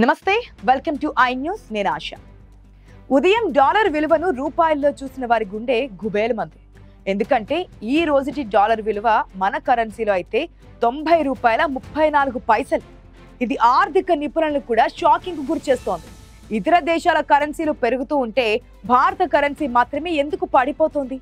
నమస్తే, welcome to I news. నేను ఆశ. ఉదయం డాలర్ విలువను రూపాయల్లో చూసిన వారి గుండె గుబేలమంది. ఎందుకంటే ఈ రోజుటి డాలర్ విలువ మన కరెన్సీలో అయితే ₹90.34. ఇది ఆర్థిక నిపుణులను కూడా షాకింగ్ కు గురి చేస్తోంది. ఇతర దేశాల కరెన్సీలు పెరుగుతూ ఉంటే భారత కరెన్సీ మాత్రమే ఎందుకు పడిపోతుంది?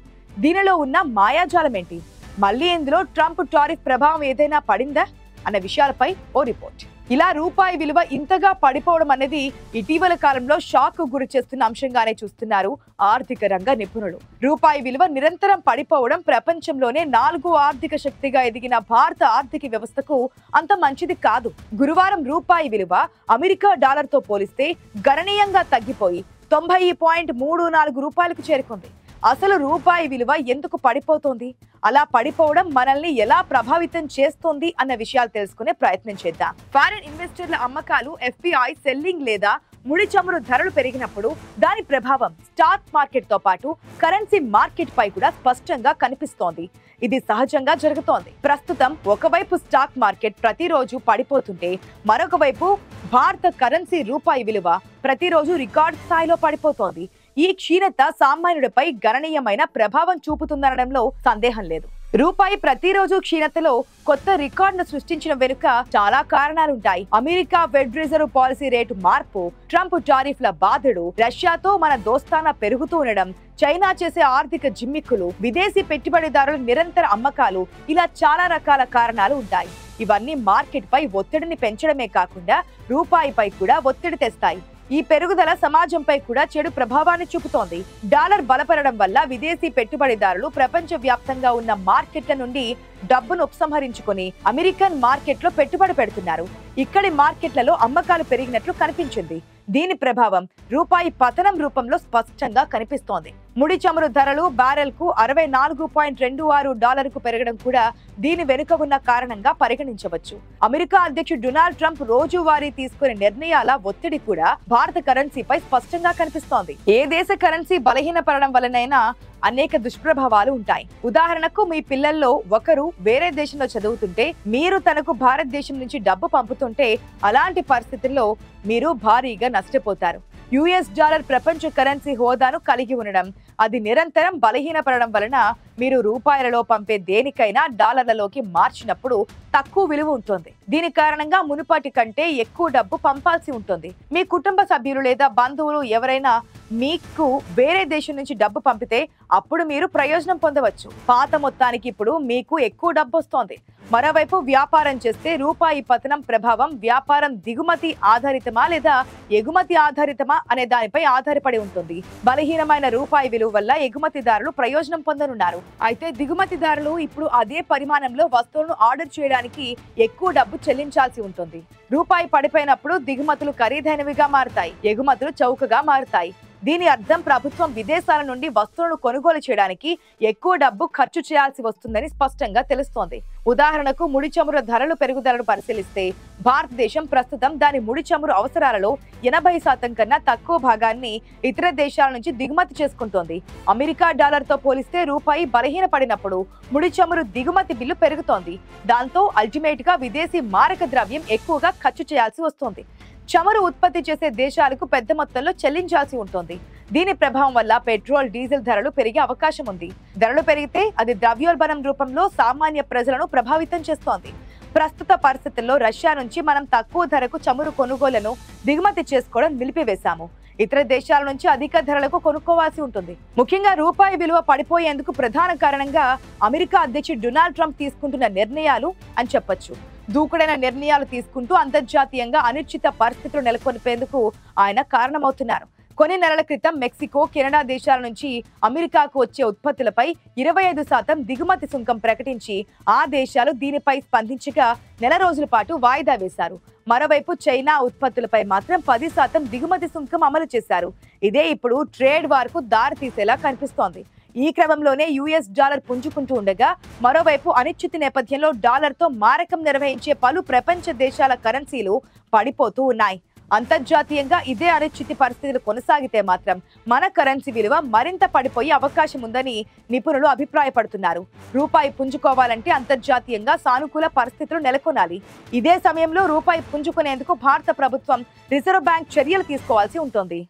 దీనిలో ఉన్న మాయాజాలం ఏంటి? మళ్ళీ ఇందులో ట్రంప్ టారిఫ్ ప్రభావం ఏదైనా పడిందా అన్న విషయాలపై ఓ రిపోర్ట్. ఇలా రూపాయి విలువ ఇంతగా పడిపోవడం అనేది ఇటీవల కాలంలో షాక్ కు గురి చేస్తున్న అంశంగానే చూస్తున్నారు ఆర్థిక రంగ నిపుణులు. రూపాయి విలువ నిరంతరం పడిపోవడం ప్రపంచంలోనే 4వ ఆర్థిక శక్తిగా ఎదిగిన భారత ఆర్థిక వ్యవస్థకు అంత మంచిది కాదు. గురువారం రూపాయి విలువ అమెరికా డాలర్ తో పోలిస్తే గణనీయంగా తగ్గిపోయి ₹90.34కు చేరుకుంది. అసలు రూపాయి విలువ ఎందుకు పడిపోతోంది? అలా పడిపోవడం మనల్ని ఎలా ప్రభావితం చేస్తోంది అన్న విషయాలు తెలుసుకునే ప్రయత్నం చేద్దాం. ఫారిన్ ఇన్వెస్టర్ల అమ్మకాలు, ఎఫ్పిఐ సెల్లింగ్ లేదా ముడి చమురు ధరలు పెరిగినప్పుడు దాని ప్రభావం స్టాక్ మార్కెట్ తో పాటు కరెన్సీ మార్కెట్ పై కూడా స్పష్టంగా కనిపిస్తోంది. ఇది సహజంగా జరుగుతోంది. ప్రస్తుతం ఒకవైపు స్టాక్ మార్కెట్ ప్రతిరోజు పడిపోతుంటే మరొక వైపు భారత కరెన్సీ రూపాయి విలువ ప్రతిరోజు రికార్డ్ స్థాయిలో పడిపోతోంది. ఈ క్షీణత సామాన్యుడిపై గణనీయమైన ప్రభావం చూపుతుందనడంలో సందేహం లేదు. రూపాయి ప్రతిరోజు క్షీణతలో కొత్త రికార్డును సృష్టించిన వెనుక చాలా కారణాలుంటాయి. America Fed Reserve policy rate మార్పు, ట్రంప్ టారిఫ్ల బాధడు, రష్యాతో మన దోస్తానా పెరుగుతూ ఉండడం, చైనా చేసే ఆర్థిక జిమ్మిక్కులు, విదేశీ పెట్టుబడిదారుల నిరంతర అమ్మకాలు, ఇలా చాలా రకాల కారణాలు ఉంటాయి. ఇవన్నీ మార్కెట్ పై ఒత్తిడిని పెంచడమే కాకుండా రూపాయిపై కూడా ఒత్తిడి తెస్తాయి. ఈ పెరుగుదల సమాజంపై కూడా చెడు ప్రభావాన్ని చూపుతోంది. డాలర్ బలపడడం వల్ల విదేశీ పెట్టుబడిదారులు ప్రపంచ వ్యాప్తంగా ఉన్న మార్కెట్ల నుండి డబ్బును ఉపసంహరించుకొని అమెరికన్ మార్కెట్లో పెట్టుబడి పెడుతున్నారు. ఇక్కడి మార్కెట్లలో అమ్మకాలు పెరిగినట్లు కనిపించింది. దీని ప్రభావం రూపాయి పతనం రూపంలో స్పష్టంగా కనిపిస్తోంది. ముడి చమురు ధరలు బ్యారెల్ కు $64.26కు పెరగడం కూడా దీని వెనుక ఉన్న కారణంగా పరిగణించవచ్చు. అమెరికా అధ్యక్షుడు డొనాల్డ్ ట్రంప్ రోజువారీ తీసుకునే నిర్ణయాల ఒత్తిడి కూడా భారత కరెన్సీపై స్పష్టంగా కనిపిస్తోంది. ఏ దేశ కరెన్సీ బలహీనపడడం వలనైనా అనేక దుష్ప్రభావాలు ఉంటాయి. ఉదాహరణకు, మీ పిల్లల్లో ఒకరు వేరే దేశంలో చదువుతుంటే మీరు తనకు భారతదేశం నుంచి డబ్బు పంపుతుంటే అలాంటి పరిస్థితుల్లో మీరు భారీగా నష్టపోతారు. యుఎస్ డాలర్ ప్రపంచ కరెన్సీ హోదాను కలిగి ఉండడం, అది నిరంతరం బలహీనపడడం వలన మీరు రూపాయలలో పంపే దేనికైనా డాలర్లలోకి మార్చినప్పుడు తక్కువ విలువ ఉంటుంది. దీని కారణంగా మునుపటి కంటే ఎక్కువ డబ్బు పంపాల్సి ఉంటుంది. మీ కుటుంబ సభ్యులు లేదా బంధువులు ఎవరైనా మీకు వేరే దేశం నుంచి డబ్బు పంపితే అప్పుడు మీరు ప్రయోజనం పొందవచ్చు. పాత మొత్తానికి ఇప్పుడు మీకు ఎక్కువ డబ్బు వస్తోంది. మరోవైపు వ్యాపారం చేస్తే రూపాయి పతనం ప్రభావం వ్యాపారం దిగుమతి ఆధారితమా లేదా ఎగుమతి ఆధారితమా అనే దానిపై ఆధారపడి ఉంటుంది. బలహీనమైన రూపాయి విలువ వల్ల ఎగుమతిదారులు ప్రయోజనం పొందనున్నారు. అయితే దిగుమతిదారులు ఇప్పుడు అదే పరిమాణంలో వస్తువులను ఆర్డర్ చేయడానికి ఎక్కువ డబ్బు చెల్లించాల్సి ఉంటుంది. రూపాయి పడిపోయినప్పుడు దిగుమతులు ఖరీదైనవిగా మారుతాయి, ఎగుమతులు చౌకగా మారుతాయి. దీని అర్థం ప్రభుత్వం విదేశాల నుండి వస్తువులను కొనుగోలు చేయడానికి ఎక్కువ డబ్బు ఖర్చు చేయాల్సి వస్తుందని స్పష్టంగా తెలుస్తోంది. ఉదాహరణకు, ముడి చమురు ధరలు పెరుగుదలను పరిశీలిస్తే భారతదేశం ప్రస్తుతం దాని ముడి చమురు అవసరాలలో 80% కన్నా తక్కువ భాగాన్ని ఇతర దేశాల నుంచి దిగుమతి చేసుకుంటోంది. అమెరికా డాలర్ తో పోలిస్తే రూపాయి బలహీనపడినప్పుడు ముడి చమురు దిగుమతి బిల్లు పెరుగుతోంది. దాంతో అల్టిమేట్ గా విదేశీ మారక ద్రవ్యం ఎక్కువగా ఖర్చు చేయాల్సి వస్తోంది. చమురు ఉత్పత్తి చేసే దేశాలకు పెద్ద మొత్తంలో చెల్లించాల్సి ఉంటుంది. దీని ప్రభావం వల్ల పెట్రోల్, డీజిల్ ధరలు పెరిగే అవకాశం ఉంది. ధరలు పెరిగితే అది ద్రవ్యోల్బణం రూపంలో సామాన్య ప్రజలను ప్రభావితం చేస్తోంది. ప్రస్తుత పరిస్థితుల్లో రష్యా నుంచి మనం తక్కువ ధరకు చమురు కొనుగోళ్లను దిగుమతి చేసుకోవడం నిలిపివేశాము. ఇతర దేశాల నుంచి అధిక ధరలకు కొనుక్కోవాల్సి ఉంటుంది. ముఖ్యంగా రూపాయి విలువ పడిపోయేందుకు ప్రధాన కారణంగా అమెరికా అధ్యక్షుడు డొనాల్డ్ ట్రంప్ తీసుకుంటున్న నిర్ణయాలు అని చెప్పొచ్చు. దూకుడైన నిర్ణయాలు తీసుకుంటూ అంతర్జాతీయంగా అనిశ్చిత పరిస్థితులు నెలకొల్పేందుకు ఆయన కారణమవుతున్నారు. కొన్ని నెలల క్రితం మెక్సికో, కెనడా దేశాల నుంచి అమెరికాకు వచ్చే ఉత్పత్తులపై 25% దిగుమతి సుంకం ప్రకటించి ఆ దేశాలు దీనిపై స్పందించగా నెల రోజుల పాటు వాయిదా వేశారు. మరోవైపు చైనా ఉత్పత్తులపై మాత్రం 10% దిగుమతి సుంకం అమలు చేశారు. ఇదే ఇప్పుడు ట్రేడ్ వార్ కు దారి తీసేలా కనిపిస్తోంది. ఈ క్రమంలోనే యుఎస్ డాలర్ పుంజుకుంటూ ఉండగా మరోవైపు అనిశ్చిత నేపథ్యంలో డాలర్ తో మారకం నిర్వహించే పలు ప్రపంచ దేశాల కరెన్సీలు పడిపోతూ ఉన్నాయి. అంతర్జాతీయంగా ఇదే అనిశ్చితి పరిస్థితులు కొనసాగితే మాత్రం మన కరెన్సీ విలువ మరింత పడిపోయే అవకాశం ఉందని నిపుణులు అభిప్రాయపడుతున్నారు. రూపాయి పుంజుకోవాలంటే అంతర్జాతీయంగా సానుకూల పరిస్థితులు నెలకొనాలి. ఇదే సమయంలో రూపాయి పుంజుకునేందుకు భారత ప్రభుత్వం, రిజర్వ్ బ్యాంక్ చర్యలు తీసుకోవాల్సి ఉంటుంది.